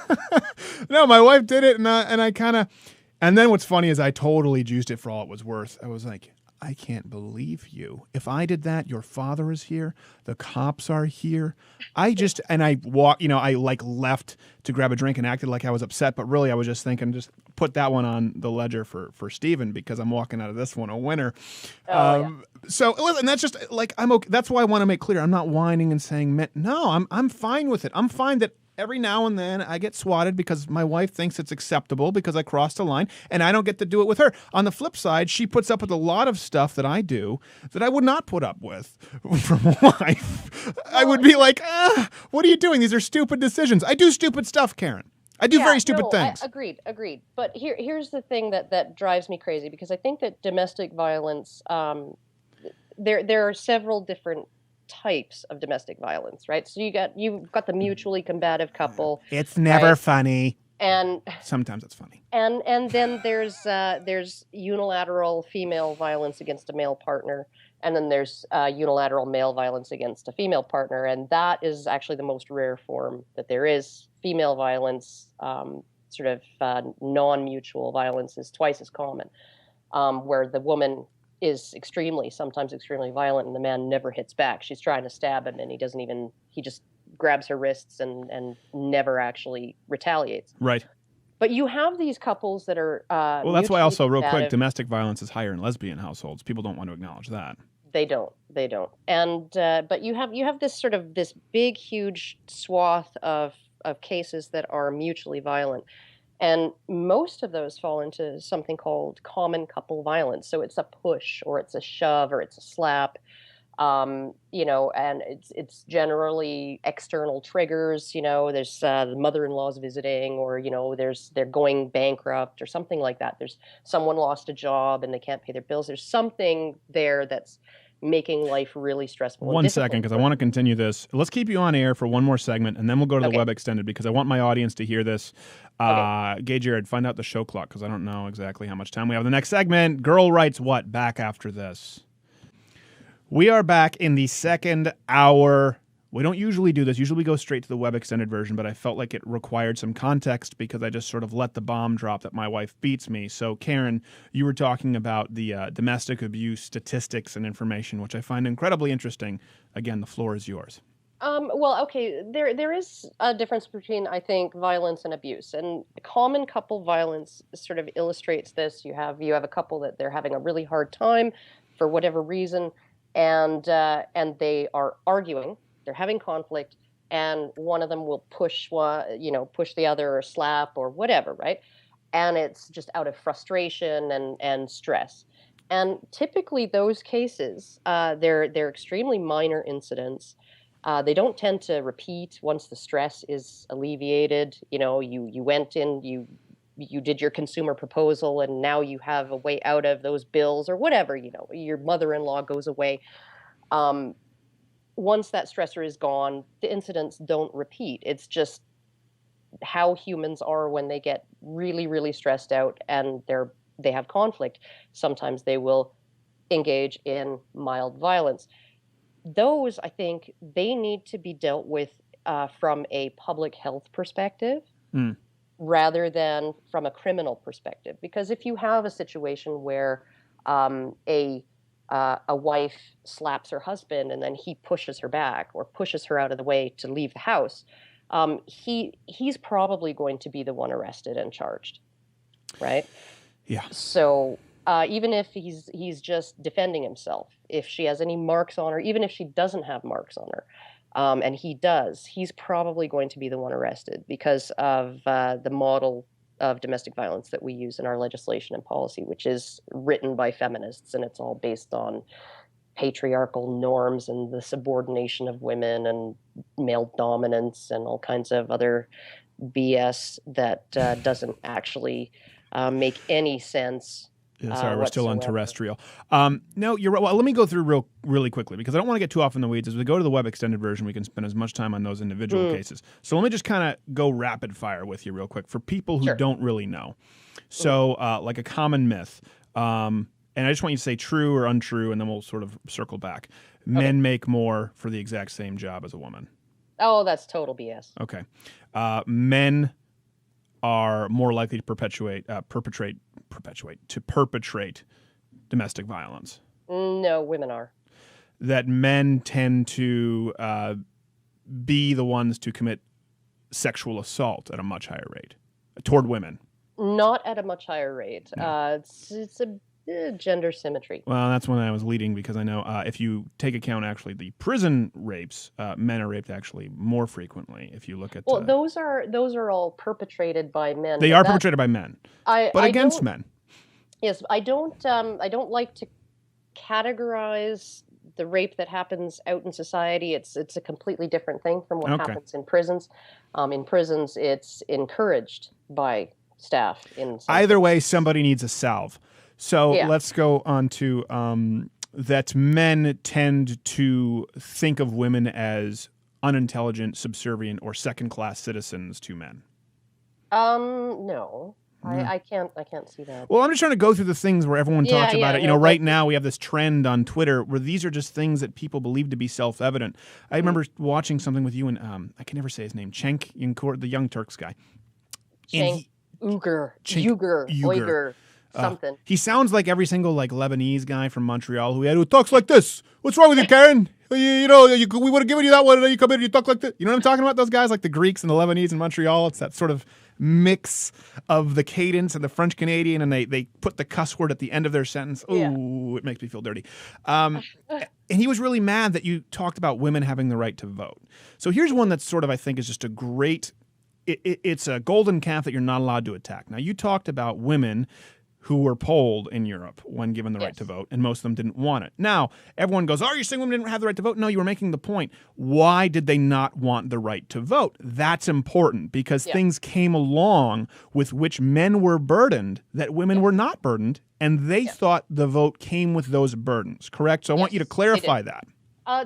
No, my wife did it, and I kind of, and then what's funny is I totally juiced it for all it was worth. I was like, I can't believe you. If I did that, your father is here. The cops are here. I left to grab a drink and acted like I was upset, but really I was just thinking, just put that one on the ledger for Steven, because I'm walking out of this one a winner. So listen, that's just like, I'm okay. That's why I want to make clear, I'm not whining and saying, no, I'm fine with it. I'm fine that every now and then I get swatted because my wife thinks it's acceptable because I crossed a line, and I don't get to do it with her. On the flip side, she puts up with a lot of stuff that I do that I would not put up with from a wife. I would be like, what are you doing? These are stupid decisions. I do stupid stuff, Karen. I do very stupid things. Agreed. But here's the thing that drives me crazy, because I think that domestic violence, there are several different types of domestic violence, right? So you've got the mutually combative couple. It's never funny. And sometimes it's funny. And then there's unilateral female violence against a male partner. And then there's unilateral male violence against a female partner, and that is actually the most rare form that there is. Female violence, sort of non-mutual violence, is twice as common, where the woman is sometimes extremely violent, and the man never hits back. She's trying to stab him, and he just grabs her wrists and never actually retaliates. Right. But you have these couples that are Well, that's why also, real quick, combative. domestic violence is higher in lesbian households. People don't want to acknowledge that. They don't. And but you have this big, huge swath of cases that are mutually violent, and most of those fall into something called common couple violence. So it's a push, or it's a shove, or it's a slap. And it's generally external triggers. There's the mother-in-law's visiting, or they're going bankrupt or something like that. There's someone lost a job and they can't pay their bills. There's something there that's making life really stressful. One second, because I want to continue this. Let's keep you on air for one more segment, and then we'll go to the web extended, because I want my audience to hear this. Gay Jared, find out the show clock, because I don't know exactly how much time we have. The next segment, Girl Writes What, back after this. We are back in the second hour. We don't usually do this. Usually we go straight to the web extended version, but I felt like it required some context because I just sort of let the bomb drop that my wife beats me. So, Karen, you were talking about the domestic abuse statistics and information, which I find incredibly interesting. Again, the floor is yours. Well, okay, there is a difference between, I think, violence and abuse, and common couple violence sort of illustrates this. You have a couple that they're having a really hard time for whatever reason, and they are arguing. They're having conflict, and one of them will push the other, or slap, or whatever, right? And it's just out of frustration and stress. And typically, those cases, they're extremely minor incidents. They don't tend to repeat once the stress is alleviated. You went in, you did your consumer proposal, and now you have a way out of those bills, or whatever. Your mother-in-law goes away. Once that stressor is gone, the incidents don't repeat. It's just how humans are when they get really, really stressed out and they have conflict. Sometimes they will engage in mild violence. Those, I think, they need to be dealt with from a public health perspective rather than from a criminal perspective. Because if you have a situation where a wife slaps her husband and then he pushes her back or pushes her out of the way to leave the house, he's probably going to be the one arrested and charged, right? Yeah. So even if he's just defending himself, if she has any marks on her, even if she doesn't have marks on her, and he does, he's probably going to be the one arrested because of the model of domestic violence that we use in our legislation and policy, which is written by feminists, and it's all based on patriarchal norms and the subordination of women and male dominance and all kinds of other BS that doesn't actually make any sense. Sorry, we're still on whatsoever. terrestrial. No, you're right. Well, let me go through really quickly, because I don't want to get too off in the weeds. As we go to the web extended version, we can spend as much time on those individual cases. So let me just kind of go rapid fire with you real quick for people who don't really know. So like a common myth, and I just want you to say true or untrue, and then we'll sort of circle back. Men make more for the exact same job as a woman. Oh, that's total BS. Okay. Men are more likely to perpetrate domestic violence. No, women are. That men tend to be the ones to commit sexual assault at a much higher rate toward women. Not at a much higher rate. No. It's a gender symmetry. Well, that's when I was leading, because I know if you take account actually the prison rapes, men are raped actually more frequently. If you look at those are all perpetrated by men. They are perpetrated by men, but against men. Yes, I don't like to categorize the rape that happens out in society. It's a completely different thing from what happens in prisons. In prisons, it's encouraged by staff. Either way, somebody needs a salve. So let's go on to that men tend to think of women as unintelligent, subservient, or second-class citizens to men. No. I can't see that. Well, I'm just trying to go through the things where everyone Yeah, talks about yeah, it. You no, know, right but- now we have this trend on Twitter where these are just things that people believe to be self-evident. I remember watching something with you and I can never say his name, Cenk Uygur, the young Turks guy. Cenk Uygur, Cenk Uygur, Uygur. Uygur, something. He sounds like every single like Lebanese guy from Montreal who talks like this. What's wrong with you, Karen? We would have given you that one, and then you come in and you talk like this. You know what I'm talking about? Those guys, like the Greeks and the Lebanese in Montreal. It's that sort of mix of the cadence and the French Canadian, and they put the cuss word at the end of their sentence. Ooh, Yeah. it makes me feel dirty. And he was really mad that you talked about women having the right to vote. So here's one that sort of I think is just a great. It's a golden calf that you're not allowed to attack. Now, you talked about women who were polled in Europe when given the right to vote, and most of them didn't want it. Now, everyone goes, oh, you're saying women didn't have the right to vote? No, you were making the point. Why did they not want the right to vote? That's important because things came along with which men were burdened that women were not burdened, and they thought the vote came with those burdens, correct? So I want you to clarify that.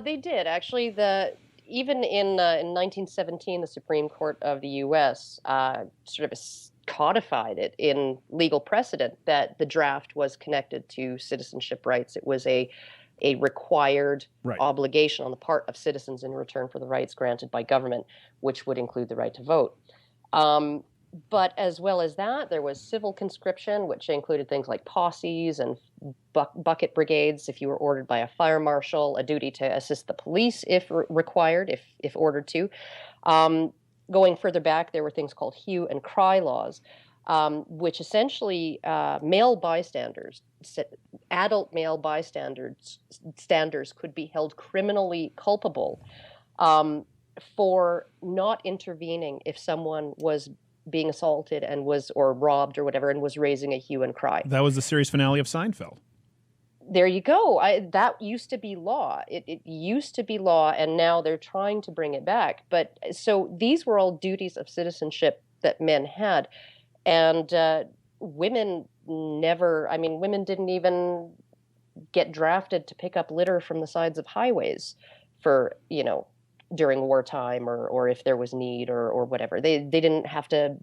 They did actually. Even in 1917, the Supreme Court of the U.S. Sort of codified it in legal precedent that the draft was connected to citizenship rights. It was a required obligation on the part of citizens in return for the rights granted by government, which would include the right to vote. But as well as that, there was civil conscription, which included things like posses and bucket brigades if you were ordered by a fire marshal, a duty to assist the police if required, if ordered to. Going further back, there were things called hue and cry laws, which essentially male bystanders, adult male bystanders could be held criminally culpable for not intervening if someone was being assaulted and or robbed or whatever and was raising a hue and cry. That was the series finale of Seinfeld. There you go. That used to be law. It used to be law, and now they're trying to bring it back. But so these were all duties of citizenship that men had, and women never. I mean, women didn't even get drafted to pick up litter from the sides of highways for during wartime or if there was need or whatever. They didn't have to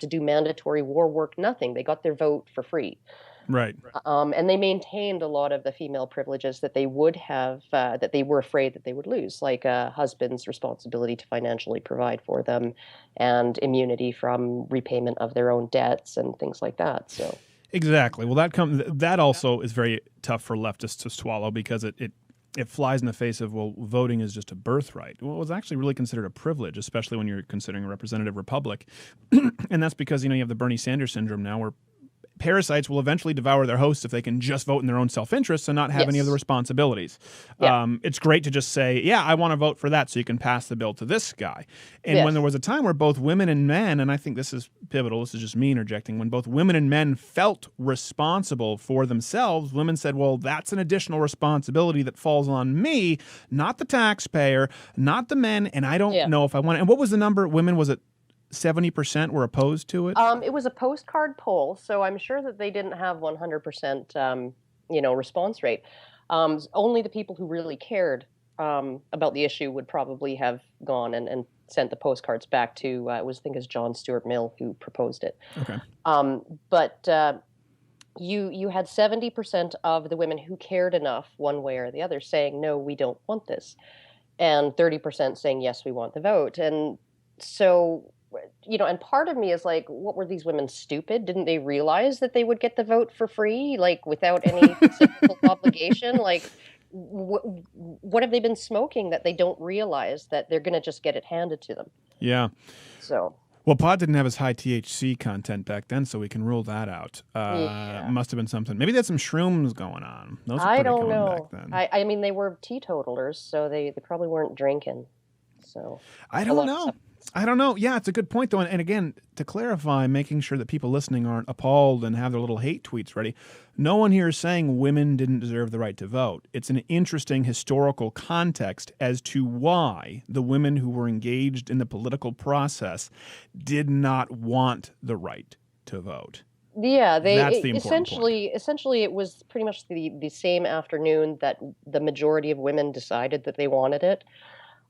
do mandatory war work. Nothing. They got their vote for free. Right. And they maintained a lot of the female privileges that they would have, that they were afraid that they would lose, like a husband's responsibility to financially provide for them and immunity from repayment of their own debts and things like that. So exactly. Well, that also is very tough for leftists to swallow because it flies in the face of, well, voting is just a birthright. Well, it was actually really considered a privilege, especially when you're considering a representative republic. And that's because, you have the Bernie Sanders syndrome now where parasites will eventually devour their hosts if they can just vote in their own self-interest and not have any of the responsibilities. Yeah. It's great to just say, yeah, I want to vote for that so you can pass the bill to this guy. And when there was a time where both women and men, and I think this is pivotal, this is just me interjecting, when both women and men felt responsible for themselves, women said, well, that's an additional responsibility that falls on me, not the taxpayer, not the men, and I don't know if I want it. And what was the number? Women, was it 70% were opposed to it? It was a postcard poll, so I'm sure that they didn't have 100%, response rate. Only the people who really cared about the issue would probably have gone and sent the postcards back to, I think it was John Stuart Mill who proposed it. Okay. But you had 70% of the women who cared enough one way or the other saying, no, we don't want this. And 30% saying, yes, we want the vote. And so, and part of me is like, what, were these women stupid? Didn't they realize that they would get the vote for free, like without any civil obligation? Like, what have they been smoking that they don't realize that they're going to just get it handed to them? Yeah. So. Well, pot didn't have as high THC content back then, so we can rule that out. Must have been something. Maybe they had some shrooms going on. Those were I pretty don't common know. back then. I mean, they were teetotalers, so they probably weren't drinking. So I don't know. Yeah, it's a good point, though. And again, to clarify, making sure that people listening aren't appalled and have their little hate tweets ready, no one here is saying women didn't deserve the right to vote. It's an interesting historical context as to why the women who were engaged in the political process did not want the right to vote. Yeah, That's the important point. essentially it was pretty much the same afternoon that the majority of women decided that they wanted it.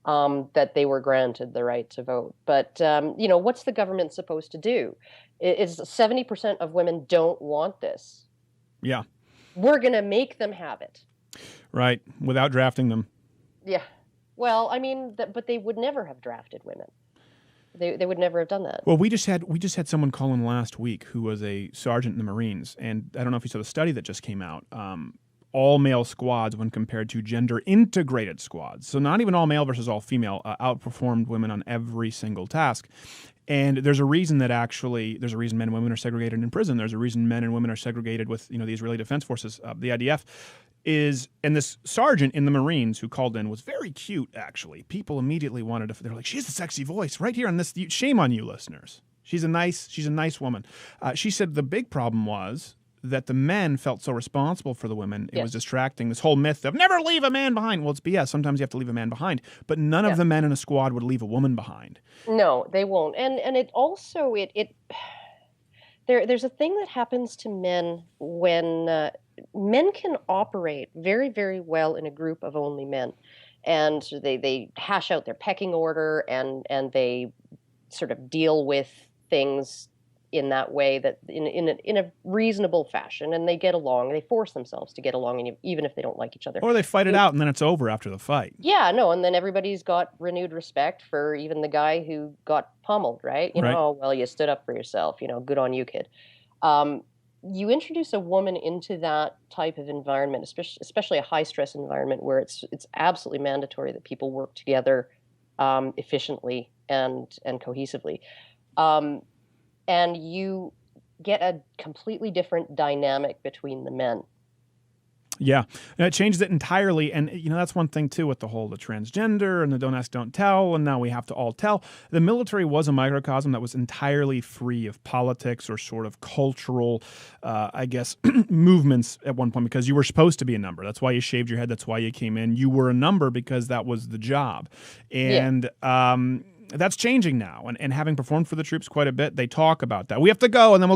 that they were granted the right to vote. But what's the government supposed to do? Is 70% of women don't want this. Yeah. We're going to make them have it. Right. Without drafting them. Yeah. Well, I mean, but they would never have drafted women. They would never have done that. Well, we just had someone call in last week who was a sergeant in the Marines, and I don't know if you saw the study that just came out. All male squads, when compared to gender integrated squads, so not even all male versus all female, outperformed women on every single task. And there's a reason men and women are segregated in prison. There's a reason men and women are segregated with the Israeli Defense Forces, the IDF. And this sergeant in the Marines who called in was very cute, actually. People immediately wanted to, they're like, she has a sexy voice right here on this. Shame on you, listeners. She's a nice woman. She said the big problem was that the men felt so responsible for the women. It was distracting. This whole myth of never leave a man behind. Well, it's BS. Sometimes you have to leave a man behind. But none of the men in a squad would leave a woman behind. No, they won't. And it also, there's a thing that happens to men when men can operate very, very well in a group of only men. And they hash out their pecking order and they sort of deal with things in that way, that in a reasonable fashion, and they get along. They force themselves to get along, and even if they don't like each other, or they fight it out, and then it's over after the fight. Yeah, no, and then everybody's got renewed respect for even the guy who got pummeled, right? Oh well, you stood up for yourself. Good on you, kid. You introduce a woman into that type of environment, especially a high stress environment where it's absolutely mandatory that people work together efficiently and cohesively. And you get a completely different dynamic between the men. Yeah, and it changes it entirely. And, that's one thing, too, with the transgender and the don't ask, don't tell, and now we have to all tell. The military was a microcosm that was entirely free of politics or sort of cultural, movements at one point, because you were supposed to be a number. That's why you shaved your head. That's why you came in. You were a number because that was the job. And that's changing now. And having performed for the troops quite a bit, they talk about that. We have to go, and then we'll